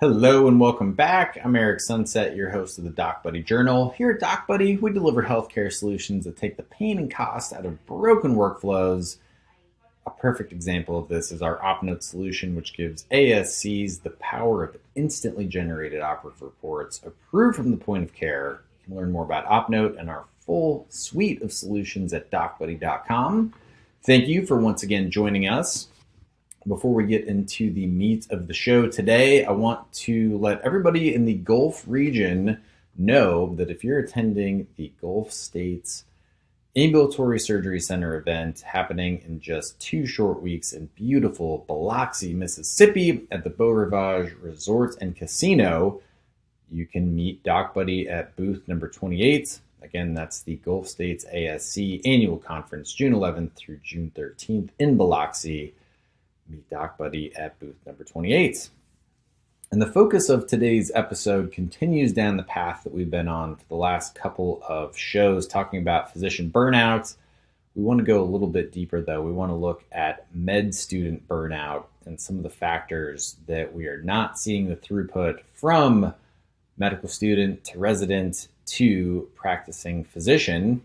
Hello and welcome back. I'm Eric Sunset, your host of the Doc Buddy Journal. Here at Doc Buddy, we deliver healthcare solutions that take the pain and cost out of broken workflows. A perfect example of this is our OpNote solution, which gives ASCs the power of instantly generated operative reports approved from the point of care. You can learn more about OpNote and our full suite of solutions at docbuddy.com. Thank you for once again joining us. Before we get into the meat of the show today, I want to let everybody in the Gulf region know that if you're attending the Gulf States Ambulatory Surgery Center event happening in just 2 short weeks in beautiful Biloxi, Mississippi at the Beau Rivage Resort and Casino, you can meet Doc Buddy at booth number 28. Again, that's the Gulf States ASC Annual Conference, June 11th through June 13th in Biloxi. Meet Doc Buddy at booth number 28. And the focus of today's episode continues down the path that we've been on for the last couple of shows, talking about physician burnout. We want to go a little bit deeper, though. We want to look at med student burnout and some of the factors that we are not seeing the throughput from medical student to resident to practicing physician.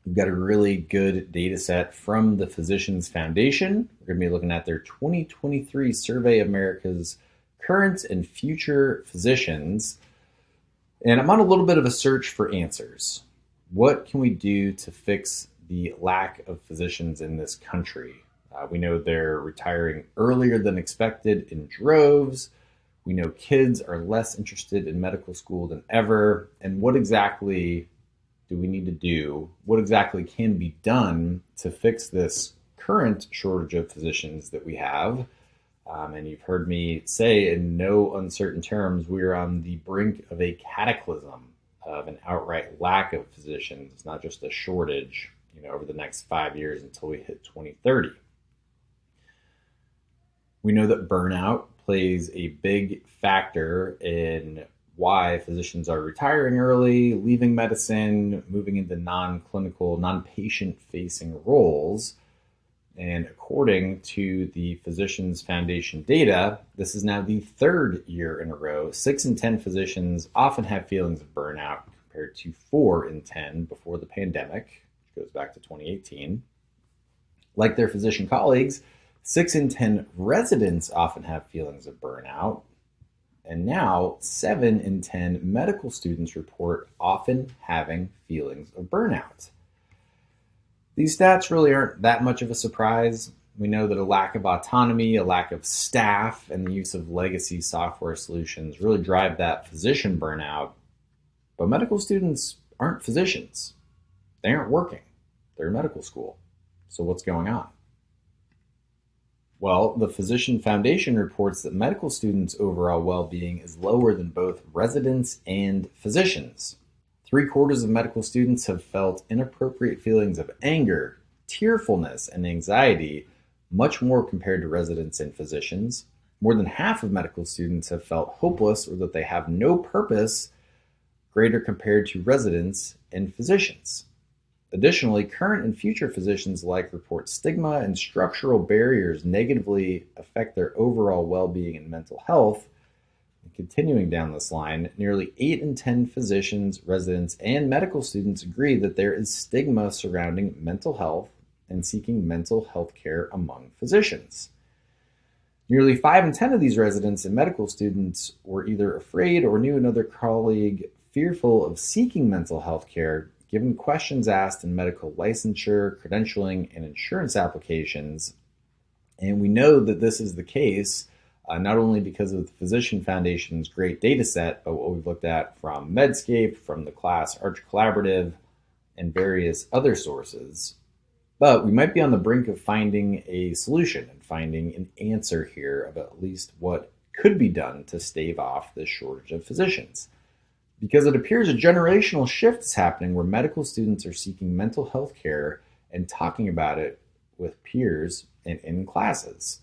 We've got a really good data set from the Physicians Foundation. We're going to be looking at their 2023 survey of America's current and future physicians. And I'm on a little bit of a search for answers. What can we do to fix the lack of physicians in this country? We know they're retiring earlier than expected in droves. We know kids are less interested in medical school than ever. And what exactly do we need to do? What exactly can be done to fix this current shortage of physicians that we have? And you've heard me say in no uncertain terms, we're on the brink of a cataclysm of an outright lack of physicians. It's not just a shortage, over the next 5 years until we hit 2030. We know that burnout plays a big factor in why physicians are retiring early, leaving medicine, moving into non-clinical, non-patient-facing roles. And according to the Physicians Foundation data, this is now the 3rd year in a row. 6 in 10 physicians often have feelings of burnout compared to 4 in 10 before the pandemic, which goes back to 2018. Like their physician colleagues, 6 in 10 residents often have feelings of burnout. And now 7 in 10 medical students report often having feelings of burnout. These stats really aren't that much of a surprise. We know that a lack of autonomy, a lack of staff, and the use of legacy software solutions really drive that physician burnout. But medical students aren't physicians. They aren't working. They're in medical school. So what's going on? Well, the Physician Foundation reports that medical students' overall well-being is lower than both residents and physicians. 3/4 of medical students have felt inappropriate feelings of anger, tearfulness, and anxiety, much more compared to residents and physicians. More than half of medical students have felt hopeless or that they have no purpose, greater compared to residents and physicians. Additionally, current and future physicians alike report stigma and structural barriers negatively affect their overall well-being and mental health. And continuing down this line, nearly 8 in 10 physicians, residents, and medical students agree that there is stigma surrounding mental health and seeking mental health care among physicians. Nearly 5 in 10 of these residents and medical students were either afraid or knew another colleague fearful of seeking mental health care, given questions asked in medical licensure, credentialing, and insurance applications. And we know that this is the case not only because of the Physician Foundation's great data set, but what we've looked at from Medscape, from the Class Arch Collaborative, and various other sources. But we might be on the brink of finding a solution and finding an answer here of at least what could be done to stave off this shortage of physicians. Because it appears a generational shift is happening where medical students are seeking mental health care and talking about it with peers and in classes.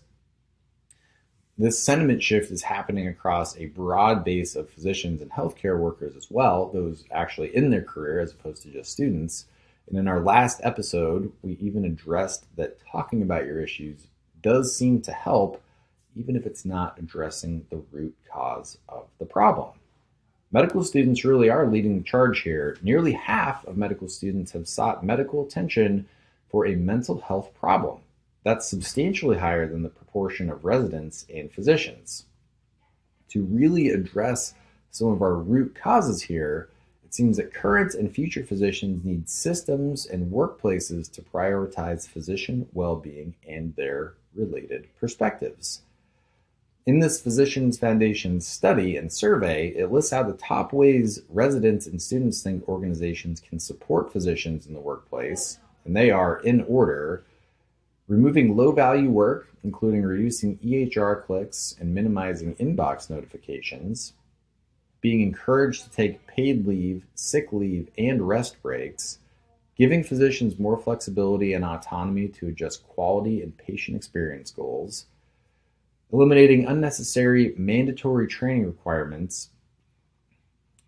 This sentiment shift is happening across a broad base of physicians and healthcare workers as well, those actually in their career as opposed to just students. And in our last episode, we even addressed that talking about your issues does seem to help, even if it's not addressing the root cause of the problem. Medical students really are leading the charge here. Nearly half of medical students have sought medical attention for a mental health problem. That's substantially higher than the proportion of residents and physicians. To really address some of our root causes here, it seems that current and future physicians need systems and workplaces to prioritize physician well-being and their related perspectives. In this Physicians Foundation study and survey, it lists out the top ways residents and students think organizations can support physicians in the workplace, and they are, in order, removing low-value work, including reducing EHR clicks and minimizing inbox notifications, being encouraged to take paid leave, sick leave, and rest breaks, giving physicians more flexibility and autonomy to adjust quality and patient experience goals, eliminating unnecessary mandatory training requirements,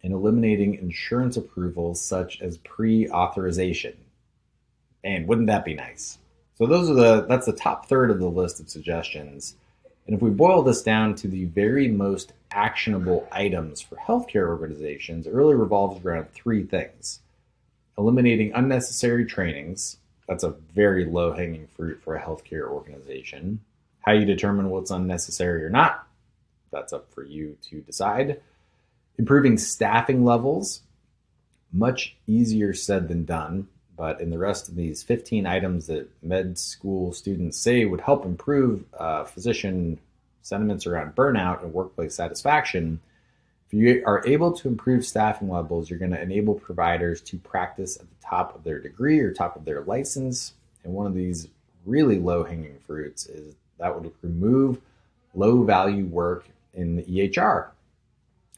and eliminating insurance approvals such as pre-authorization. And wouldn't that be nice? So that's the top third of the list of suggestions. And if we boil this down to the very most actionable items for healthcare organizations, it really revolves around three things. Eliminating unnecessary trainings. That's a very low-hanging fruit for a healthcare organization. How you determine what's unnecessary or not, that's up for you to decide. Improving staffing levels, much easier said than done, but in the rest of these 15 items that med school students say would help improve physician sentiments around burnout and workplace satisfaction, if you are able to improve staffing levels, you're going to enable providers to practice at the top of their degree or top of their license. And one of these really low-hanging fruits is that would remove low-value work in the EHR.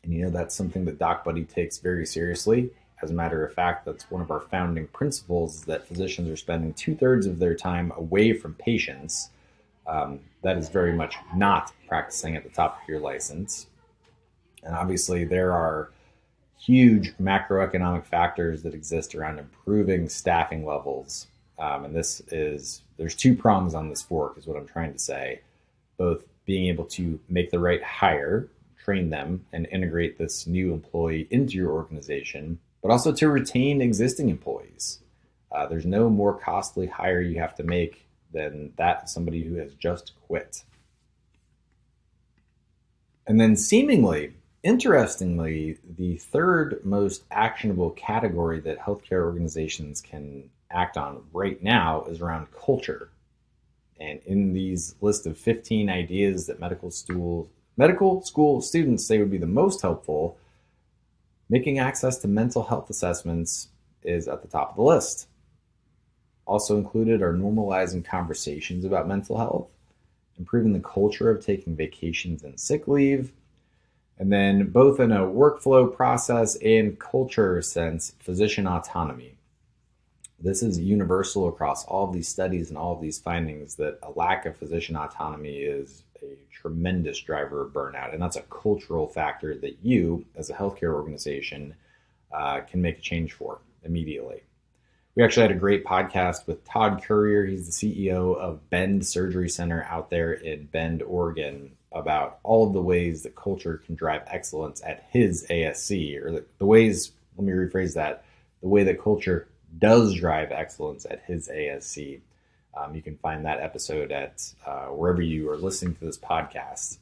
And that's something that DocBuddy takes very seriously. As a matter of fact, that's one of our founding principles, is that physicians are spending 2/3 of their time away from patients. That is very much not practicing at the top of your license. And obviously there are huge macroeconomic factors that exist around improving staffing levels. And there's two prongs on this fork is what I'm trying to say. Both being able to make the right hire, train them, and integrate this new employee into your organization, but also to retain existing employees. There's no more costly hire you have to make than that of somebody who has just quit. And then seemingly, interestingly, the third most actionable category that healthcare organizations can act on right now is around culture. And in these list of 15 ideas that medical school students say would be the most helpful, making access to mental health assessments is at the top of the list. Also included are normalizing conversations about mental health, improving the culture of taking vacations and sick leave, and then both in a workflow process and culture sense, physician autonomy. This is universal across all of these studies and all of these findings that a lack of physician autonomy is a tremendous driver of burnout. And that's a cultural factor that you, as a healthcare organization, can make a change for immediately. We actually had a great podcast with Todd Currier. He's the CEO of Bend Surgery Center out there in Bend, Oregon, about all of the ways that culture can drive excellence at his ASC, or the ways, let me rephrase that, the way that culture does drive excellence at his ASC. You can find that episode at wherever you are listening to this podcast.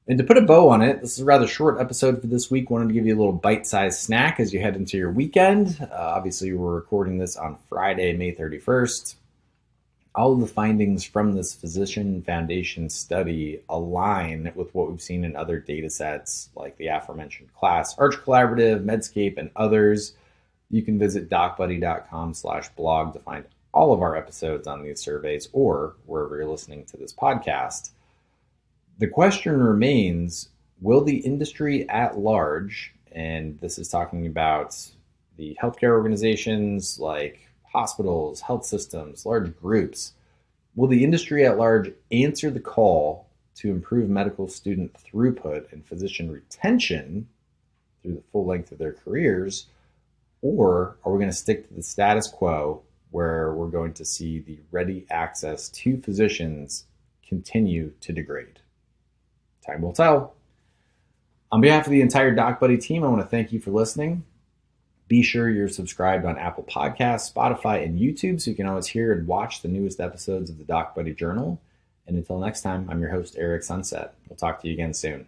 And to put a bow on it, this is a rather short episode for this week. Wanted to give you a little bite-sized snack as you head into your weekend. Obviously, we're recording this on Friday, May 31st. All of the findings from this Physician Foundation study align with what we've seen in other data sets like the aforementioned Class, Arch Collaborative, Medscape, and others. You can visit docbuddy.com/blog to find all of our episodes on these surveys or wherever you're listening to this podcast. The question remains, will the industry at large, and this is talking about the healthcare organizations like hospitals, health systems, large groups, will the industry at large answer the call to improve medical student throughput and physician retention through the full length of their careers? Or are we going to stick to the status quo where we're going to see the ready access to physicians continue to degrade? Time will tell. On behalf of the entire Doc Buddy team, I want to thank you for listening. Be sure you're subscribed on Apple Podcasts, Spotify, and YouTube so you can always hear and watch the newest episodes of the Doc Buddy Journal. And until next time, I'm your host, Eric Sunset. We'll talk to you again soon.